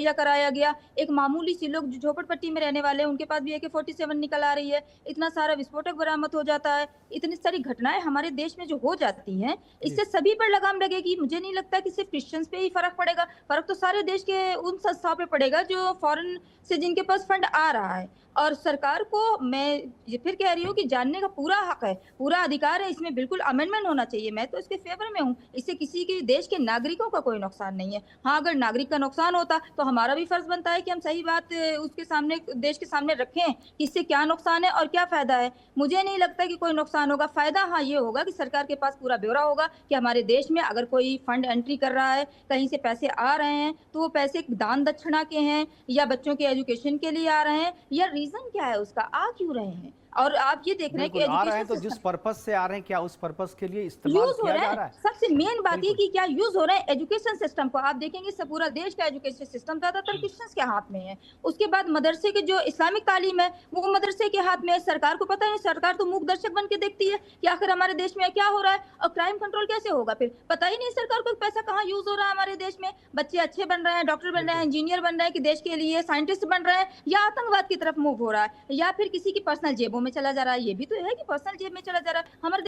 मुहैया कराया गया। एक मामूली सी लोग जो झोपड़पट्टी में रहने वाले हैं, उनके पास भी AK-47 निकल आ रही है। इतना सारा विस्फोटक बरामद हो जाता है। इतनी सारी घटनाएँ हमारे देश में जो हो जाती हैं, जी। इससे सभी पर लगाम लगेगी। मुझे नहीं लगता कि सिर्फ़ क्रिश्चियंस पे ही फ़र्क पड़ेगा, फ़र्क तो सारे देश के उन संस्थाओं पे पड़ेगा जो फ़ॉरेन से जिनके पास फंड आ रहा है। और सरकार को मैं ये फिर कह रही हूँ कि जानने का पूरा हक है, पूरा अधिकार है, इसमें बिल्कुल अमेंडमेंट होना चाहिए। मैं तो इसके फ़ेवर में हूँ। इससे किसी के देश के नागरिकों का कोई नुकसान नहीं है। हाँ, अगर नागरिक का नुकसान होता, तो हमारा भी फ़र्ज़ बनता है कि हम सही बात उसके सामने देश के सामने रखें कि इससे क्या नुकसान है और क्या फ़ायदा है। मुझे नहीं लगता कि कोई नुकसान होगा। फ़ायदा हाँ, ये होगा कि सरकार के पास पूरा ब्यौरा होगा कि हमारे देश में अगर कोई फंड एंट्री कर रहा है, कहीं से पैसे आ रहे हैं, तो वो पैसे दान दक्षिणा के हैं या बच्चों के एजुकेशन के लिए आ रहे हैं या रीज़न क्या है उसका, आ क्यों रहे हैं? और आप ये देख रहे हैं कि बिल्कुल, आ रहे एजुकेशन हैं तो जिस सिस्टम पर्पज़ से आ रहे हैं, क्या उस पर्पज़ के लिए इस्तेमाल यूज़ हो किया रहा जा है। रहा है? सबसे मेन बात ये बिल्कुल। कि क्या यूज़ हो रहा है एजुकेशन सिस्टम को। आप देखेंगे सब पूरा देश का एजुकेशन सिस्टम ज़्यादातर हुँ। क्रिश्चियंस के हाथ में है। उसके बाद मदरसे के जो इस्लामिक तालीम है, वो मदरसे के हाथ में है। सरकार को पता है, सरकार तो मूक दर्शक बन के देखती है कि आखिर हमारे देश में क्या हो रहा है और क्राइम कंट्रोल कैसे होगा फिर? पता ही नहीं सरकार को पैसा कहाँ यूज़ हो रहा है हमारे देश में। बच्चे अच्छे बन रहे हैं, डॉक्टर बन रहे हैं, बिल्कुल। इंजीनियर बन रहे हैं कि देश के लिए साइंटिस्ट बन रहे हैं या आतंकवाद की तरफ मूव हो रहा है या फिर किसी की पर्सनल जेबों में चला जा रहा है। ये भी तो है कि पर्सनल जेब में चला जा रहा है। हमारे